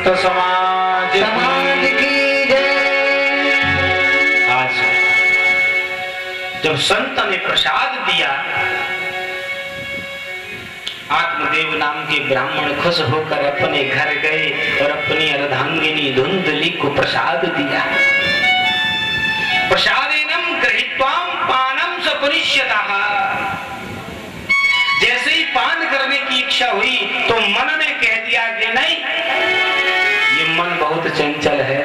संत समाज की जय। आज जब संत ने प्रसाद दिया, आत्मदेव नाम के ब्राह्मण खुश होकर अपने घर गए और अपनी अर्धांगिनी धुंधली को प्रसाद दिया। प्रसादेनम गृहीत्वाम पानम सपरिष्यतः। जैसे ही पान करने की इच्छा हुई तो मन ने कह दिया कि नहीं, ये मन बहुत चंचल है।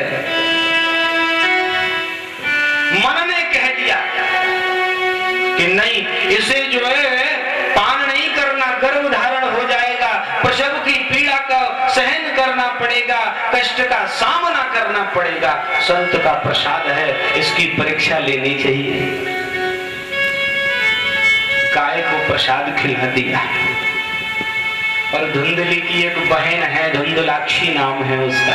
मन ने कह दिया कि नहीं, इसे जो है पान नहीं करना, गर्भ धारण हो जाएगा, प्रसव की पीड़ा का सहन करना पड़ेगा, कष्ट का सामना करना पड़ेगा। संत का प्रसाद है, इसकी परीक्षा लेनी चाहिए। गाय को प्रसाद खिला दिया। और धुंधली की एक बहन है, धुंधलाक्षी नाम है उसका।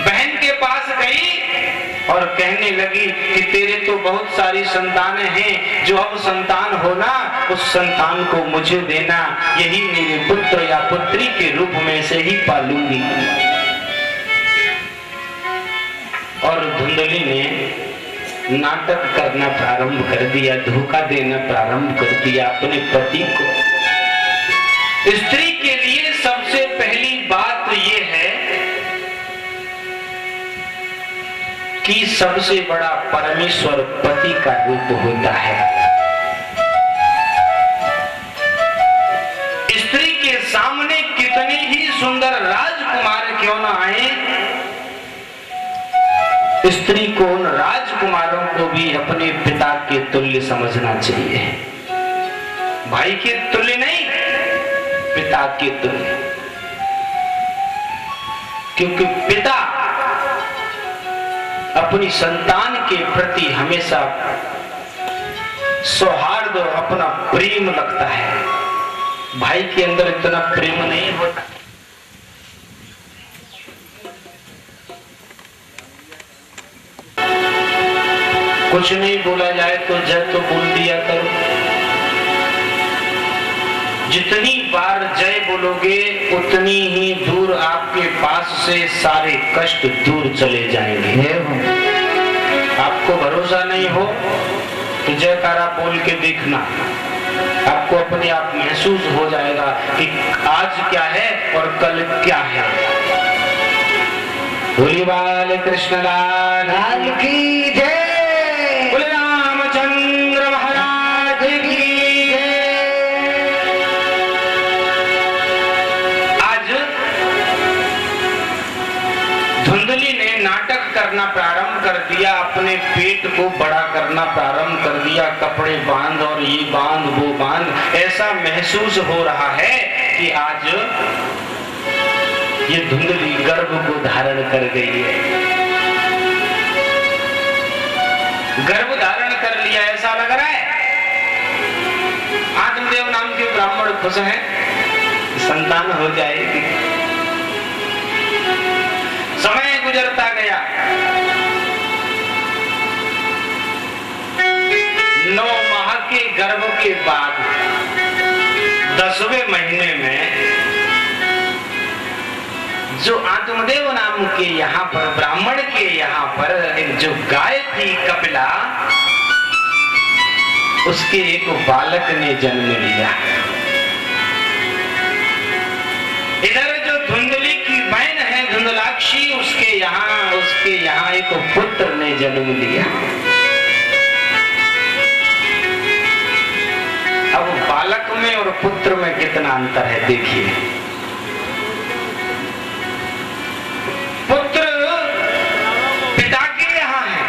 बहन के पास गई और कहने लगी कि तेरे तो बहुत सारी संतानें हैं, जो अब संतान होना उस संतान को मुझे देना, यही मेरे पुत्र या पुत्री के रूप में से ही पालूंगी। और धुंधली ने नाटक करना प्रारंभ कर दिया, धोखा देना प्रारंभ कर दिया अपने पति को। स्त्री के लिए सबसे पहली बात यह है कि सबसे बड़ा परमेश्वर पति का रूप होता है। स्त्री के सामने कितने ही सुंदर राजकुमार क्यों ना आए, स्त्री को उन राजकुमारों को भी अपने पिता के तुल्य समझना चाहिए। भाई के तुल्य नहीं, पिता के तुल्य। क्योंकि पिता अपनी संतान के प्रति हमेशा सौहार्द और अपना प्रेम रखता है। भाई के अंदर इतना प्रेम नहीं होता। कुछ नहीं बोला जाए तो जय तो बोल दिया करो। जितनी बार जय बोलोगे उतनी ही दूर आपके पास से सारे कष्ट दूर चले जाएंगे। आपको भरोसा नहीं हो तो जयकारा बोल के देखना, आपको अपने आप महसूस हो जाएगा कि आज क्या है और कल क्या है। बोली बाल कृष्ण लाल की जय। धुंधली ने नाटक करना प्रारंभ कर दिया, अपने पेट को बड़ा करना प्रारंभ कर दिया। कपड़े बांध और ये बांध वो बांध, ऐसा महसूस हो रहा है कि आज ये धुंधली गर्भ को धारण कर गई है। गर्भ धारण कर लिया ऐसा लग रहा है। आत्मदेव नाम के ब्राह्मण खुश हैं, संतान हो जाएगी। समय गुजरता गया। 9 माह के गर्भ के बाद 10वें महीने में जो आत्मदेव नाम के यहाँ पर ब्राह्मण के यहाँ पर एक जो गाय थी कपिला, उसके एक बालक ने जन्म लिया। इधर जो धुंधली की बहन है धुंधलाक्षी, उसके यहाँ एक पुत्र ने जन्म लिया। अब बालक में और पुत्र में कितना अंतर है देखिए। पुत्र पिता के यहाँ है,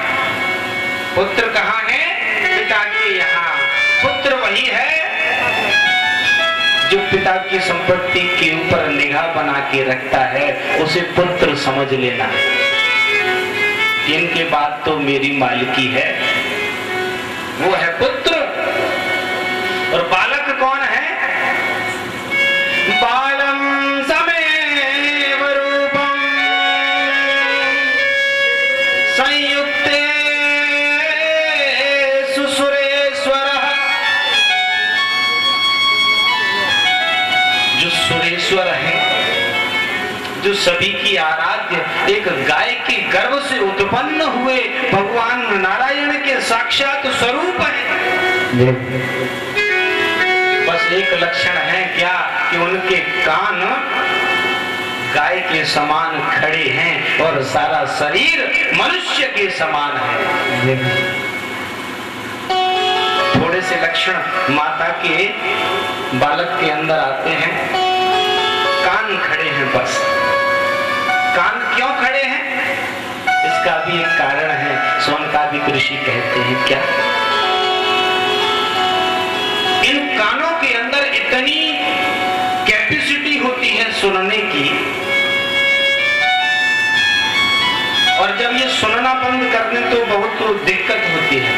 पुत्र कहाँ है? पिता के यहाँ। पुत्र वही है जो पिता की संपत्ति के ऊपर निगाह बना के रखता है, उसे पुत्र समझ लेना। इनके बाद तो मेरी मालिकी है, वो है पुत्र। और बालक कौन है? बालम समेव रूपम संयुक्ते सुरेश्वरः। जो सुरेश्वर है सभी की आराध्य एक गाय के गर्भ से उत्पन्न हुए भगवान नारायण के साक्षात स्वरूप है। बस एक लक्षण है क्या कि उनके कान गाय के समान खड़े हैं और सारा शरीर मनुष्य के समान है। थोड़े से लक्षण माता के बालक के अंदर आते हैं। कान खड़े हैं, बस कान क्यों खड़े हैं इसका भी एक कारण है। सोनकादिक ऋषि कहते हैं क्या, इन कानों के अंदर इतनी कैपेसिटी होती है सुनने की, और जब ये सुनना बंद कर दें तो बहुत दिक्कत होती है।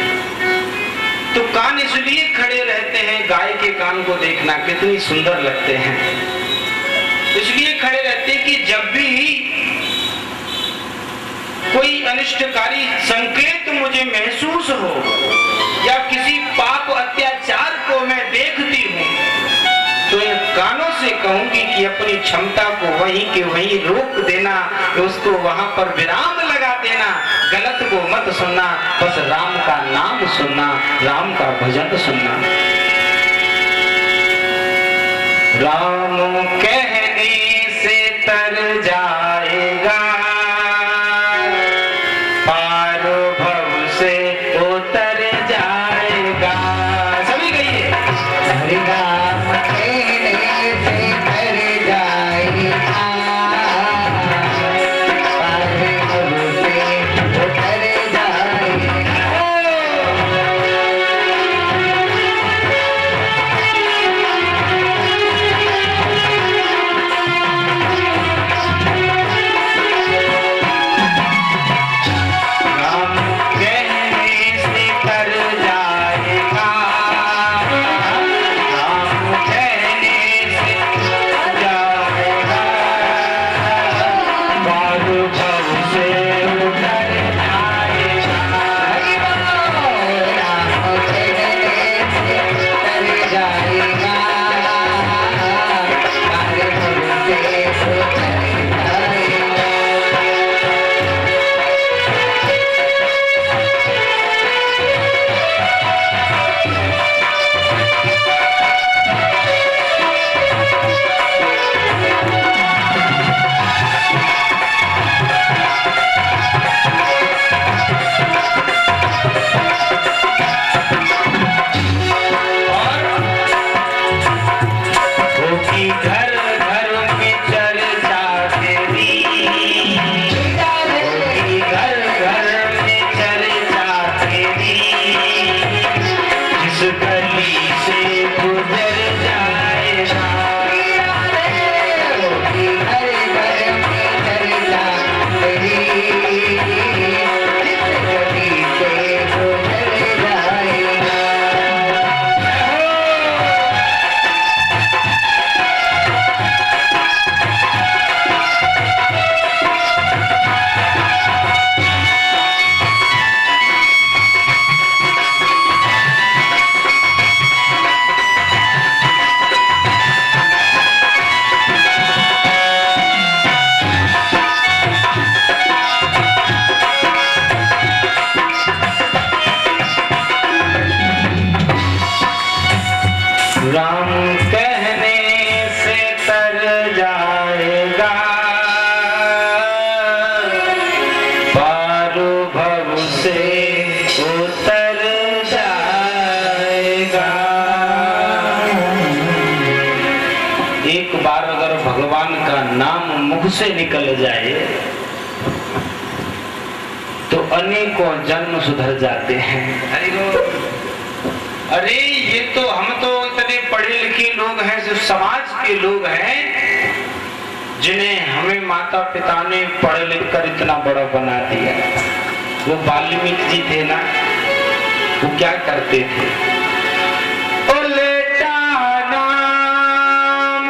तो कान इसलिए खड़े रहते हैं, गाय के कान को देखना कितनी सुंदर लगते हैं, इसलिए खड़े रहते हैं कि जब भी कोई अनिष्टकारी संकेत मुझे महसूस हो या किसी पाप अत्याचार को मैं देखती हूँ तो इन कानों से कहूंगी कि अपनी क्षमता को वहीं के वहीं रोक देना, उसको वहां पर विराम लगा देना, गलत को मत सुनना, बस राम का नाम सुनना, राम का भजन सुनना। राम कहने से तर जाएगा, पार भव से उतर जाएगा। सभी कहिए, हरि राम कहने से तर जाएगा, पार भव से उतर जाएगा। राम कहने से तर जाएगा, पार भव से उतर जाएगा। एक बार अगर भगवान का नाम मुख से निकल जाए तो अनेकों जन्म सुधर जाते हैं। अरे ये तो हम तो इतने पढ़े लिखे लोग हैं, जो समाज के लोग हैं, जिन्हें हमें माता पिता ने पढ़ लिख कर इतना बड़ा बना दिया। वो वाल्मीकि जी थे ना, वो क्या करते थे, उल्टा नाम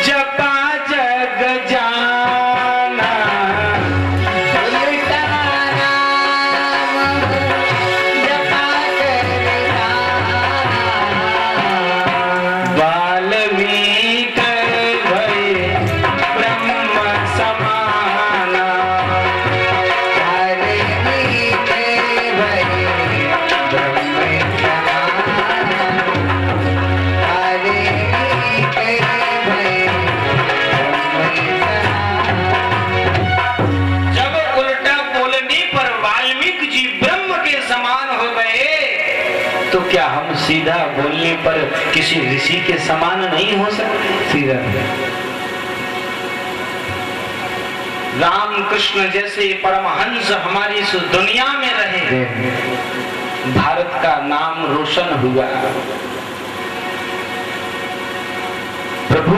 जपा जग जाना, उल्टा नाम जपा जग जाना, वाल्मीकि भय तो क्या हम सीधा बोलने पर किसी ऋषि के समान नहीं हो सकते? सीधा राम कृष्ण जैसे परमहंस हमारी इस दुनिया में रहे, भारत का नाम रोशन हुआ। प्रभु,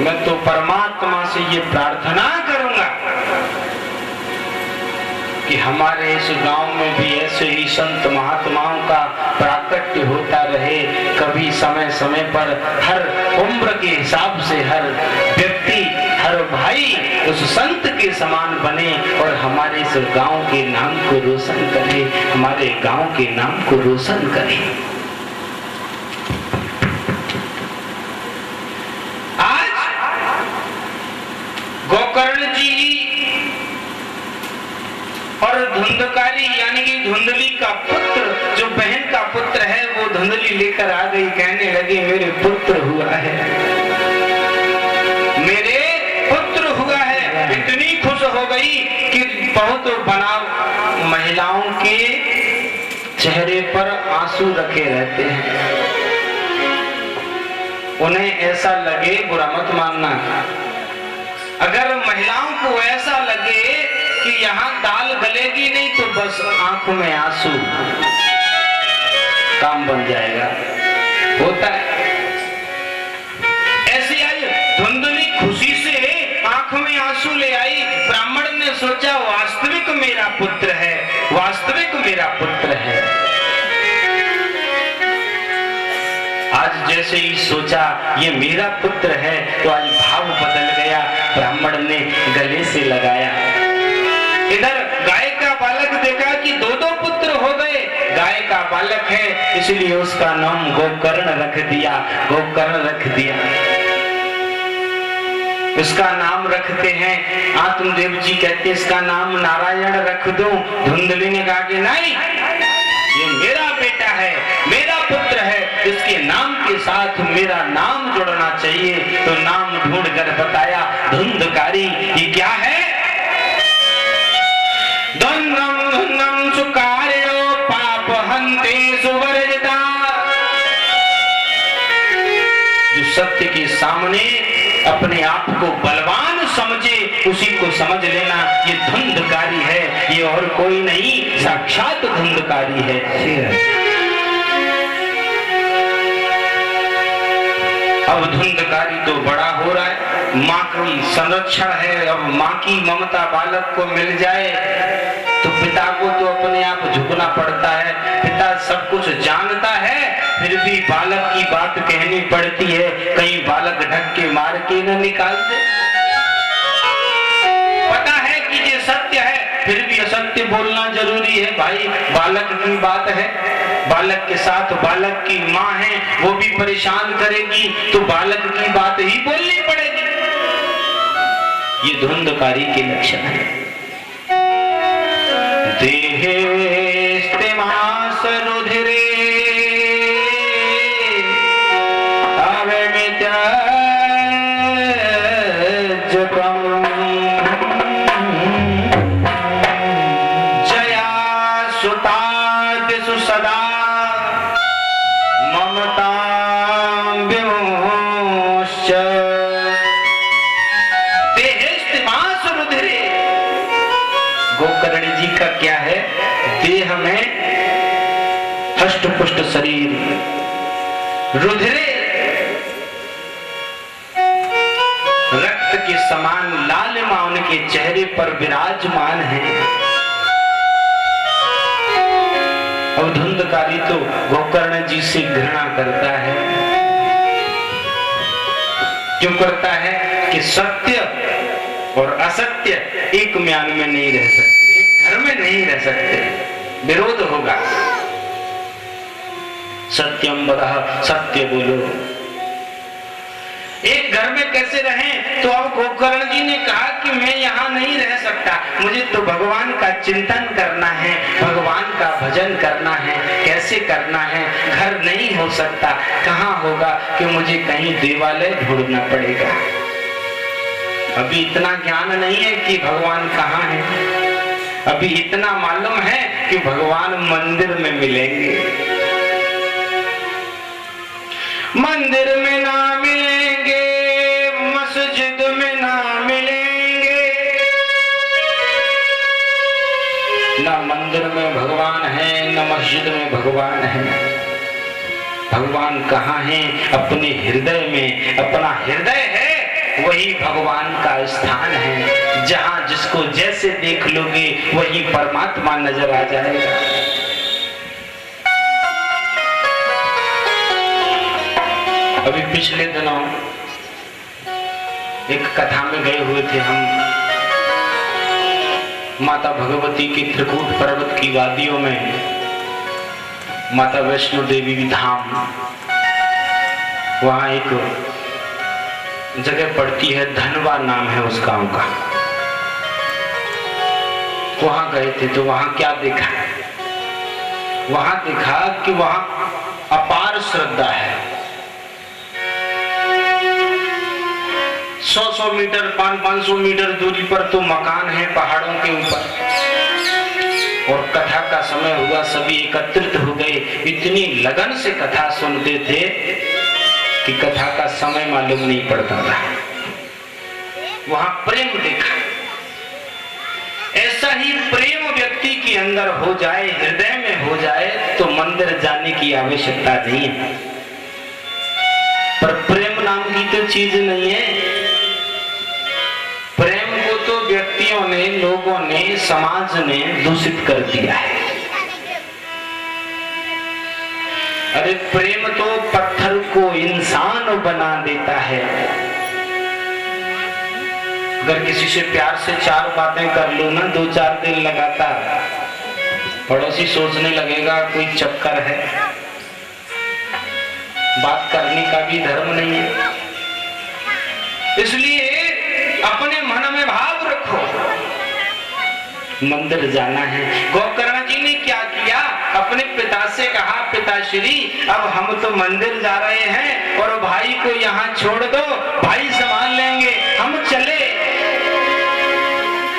मैं तो परमात्मा से ये प्रार्थना करूंगा कि हमारे इस गांव में भी ऐसे ही संत महात्माओं का प्राकट्य होता रहे। कभी समय समय पर हर उम्र के हिसाब से हर व्यक्ति, हर भाई उस संत के समान बने और हमारे इस गांव के नाम को रोशन करे, हमारे गांव के नाम को रोशन करे। आज गोकर्ण जी और धुंधकारी यानी कि धुंधली का पुत्र, जो बहन का पुत्र है, वो धुंधली लेकर आ गई। कहने लगी मेरे पुत्र हुआ है, मेरे पुत्र हुआ है। इतनी खुश हो गई कि बहुत बनाव महिलाओं के चेहरे पर आंसू रखे रहते हैं। उन्हें ऐसा लगे, बुरा मत मानना, अगर महिलाओं को ऐसा लगे कि यहाँ दाल गलेगी नहीं तो बस आंखों में आंसू, काम बन जाएगा। होता है ऐसे। आज धुंधली खुशी से आंखों में आंसू ले आई। ब्राह्मण ने सोचा वास्तविक मेरा पुत्र है, वास्तविक मेरा पुत्र है। आज जैसे ही सोचा ये मेरा पुत्र है तो आज भाव बदल गया। ब्राह्मण ने गले से लगाया। इधर गाय का बालक देखा कि दो दो पुत्र हो गए। गाय का बालक है इसलिए उसका नाम गोकर्ण रख दिया, गोकर्ण रख दिया। उसका नाम रखते हैं, आत्मदेव जी कहते हैं इसका नाम नारायण रख दो। धुंधली ने कहा कि नहीं, ये मेरा बेटा है, मेरा पुत्र है, इसके नाम के साथ मेरा नाम जुड़ना चाहिए। तो नाम ढूंढ कर बताया धुंधकारी। ये क्या है? जो सत्य के सामने अपने आप को बलवान समझे उसी को समझ लेना। ये धुंधकारी है, ये और कोई नहीं, साक्षात धुंधकारी है। अब धुंधकारी तो बड़ा हो रहा है, माँ की संरक्षण है। अब माँ की ममता बालक को मिल जाए तो पिता को तो अपने आप झुकना पड़ता है। पिता सब कुछ जानता है फिर भी बालक की बात कहनी पड़ती है। कहीं बालक ढक के मार के न निकाल दे। पता है कि ये सत्य है फिर भी असत्य बोलना जरूरी है। भाई बालक की बात है, बालक के साथ बालक की माँ है, वो भी परेशान करेगी तो बालक की बात ही बोलनी पड़ेगी। ये धुंधकारी के लक्षण है। देहेस्ते मास रुधिरे जया सुतादिषु सदा ममता विमोश्च देहेस्ते मास रुधिरे। गोकर्ण जी का क्या है? देह में हष्ट पुष्ट शरीर, रुधिरे रक्त के समान लालिमा उनके चेहरे पर विराजमान है। अब धुंधकारी तो गोकर्ण जी से घृणा करता है। क्यों करता है? कि सत्य और असत्य एक म्यान में नहीं रह सकते, एक घर में नहीं रह सकते, विरोध होगा। सत्यम वदः, सत्य बोलो। एक घर में कैसे रहें? तो अब गोकर्ण जी ने कहा कि मैं यहाँ नहीं रह सकता, मुझे तो भगवान का चिंतन करना है, भगवान का भजन करना है। कैसे करना है? घर नहीं हो सकता, कहाँ होगा? कि मुझे कहीं देवालय ढूंढना पड़ेगा। अभी इतना ज्ञान नहीं है कि भगवान कहाँ है, अभी इतना मालूम है कि भगवान मंदिर में मिलेंगे। मंदिर में ना मिलेंगे, मस्जिद में ना मिलेंगे। ना मंदिर में भगवान है, न मस्जिद में भगवान है। भगवान कहाँ है? अपने हृदय में। अपना हृदय है, वही भगवान का स्थान है। जहां जिसको जैसे देख लोगे वही परमात्मा नजर आ जाएगा। अभी पिछले दिनों एक कथा में गए हुए थे हम, माता भगवती के त्रिकूट पर्वत की वादियों में, माता वैष्णो देवी धाम। वहां एक जगह पड़ती है, धनवा नाम है उस गांव का। वहां गए थे तो वहां क्या देखा? वहां देखा कि वहां अपार श्रद्धा है। 100-100 मीटर 500-500 मीटर दूरी पर तो मकान है पहाड़ों के ऊपर। और कथा का समय हुआ, सभी एकत्रित हो गए। इतनी लगन से कथा सुनते थे कि कथा का समय मालूम नहीं पड़ता था। वहां प्रेम देखा। ऐसा ही प्रेम व्यक्ति के अंदर हो जाए, हृदय में हो जाए, तो मंदिर जाने की आवश्यकता नहीं है। पर प्रेम नाम की तो चीज नहीं है। प्रेम को तो व्यक्तियों ने, लोगों ने, समाज ने दूषित कर दिया है। अरे प्रेम तो पत्थर को इंसान बना देता है। अगर किसी से प्यार से 4 बातें कर लो ना 2-4 दिन लगातार, पड़ोसी सोचने लगेगा कोई चक्कर है। बात करने का भी धर्म नहीं है। इसलिए अपने मन में भाव रखो, मंदिर जाना है। गोकर्ण जी ने क्या किया? अपने पिता से कहा, पिताश्री अब हम तो मंदिर जा रहे हैं और भाई को यहाँ छोड़ दो, भाई संभाल लेंगे, हम चले।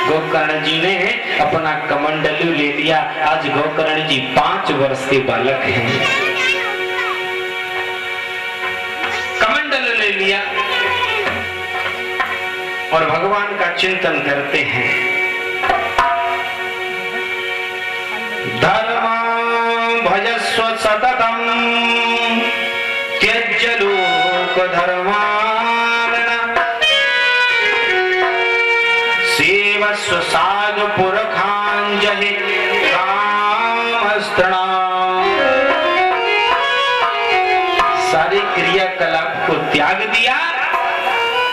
गोकर्ण जी ने अपना कमंडलू ले लिया। आज गोकर्ण जी 5 वर्ष के बालक हैं। कमंडल ले लिया और भगवान का चिंतन करते हैं। धर्मं भजस्व सततं त्यज्य लोक धर्मान् सेवस्व साधु पुरखान् जहि कामस्तृणाम्। सारी क्रियाकलाप को त्याग दिया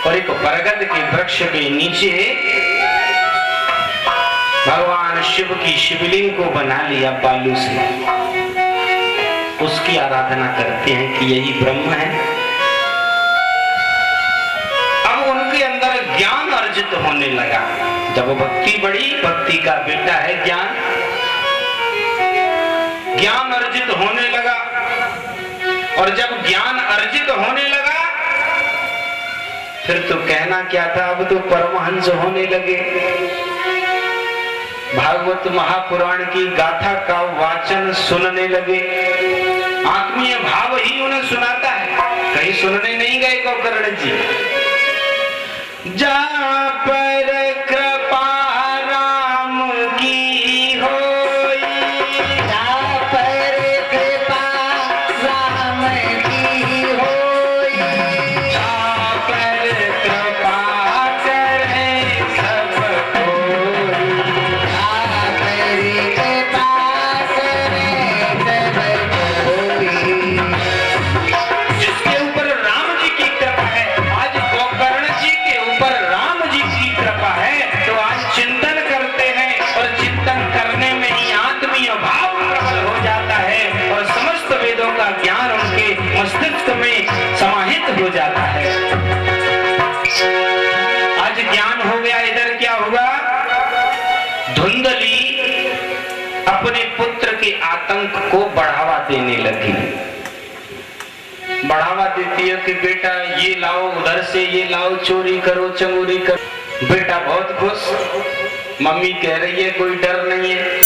और एक बरगद के वृक्ष के नीचे भगवान शिव की शिवलिंग को बना लिया बालू से। उसकी आराधना करते हैं कि यही ब्रह्म है। अब उनके अंदर ज्ञान अर्जित होने लगा। जब भक्ति बढ़ी, भक्ति का बेटा है ज्ञान, ज्ञान अर्जित होने लगा। और जब ज्ञान अर्जित होने लगा फिर तो कहना क्या था, अब तो परमहंस होने लगे। भागवत महापुराण की गाथा का वाचन सुनने लगे। आत्मीय भाव ही उन्हें सुनाता है, कहीं सुनने नहीं गए गोकर्ण जी। जा पर कृपा राम की होई, जा पर कृपा राम की होई, जा पर कृपा करे सब कोई, जा पर कृपा करे सब कोई। जिसके ऊपर राम जी की कृपा है। आज गोकर्ण जी के ऊपर राम जी की कृपा है तो आज चिंतन करते हैं और चिंतन करने में ही आत्मीय भाव प्रबल हो जाता है और समस्त वेदों का ज्ञान उनके मस्तिष्क में समाहित हो जाता है। आज ज्ञान हो गया। इधर क्या हुआ? धुंधली अपने पुत्र के आतंक को बढ़ावा देने लगी। बढ़ावा देती है कि बेटा ये लाओ, उधर से ये लाओ, चोरी करो, चंगुरी करो। बेटा बहुत खुश, मम्मी कह रही है कोई डर नहीं है।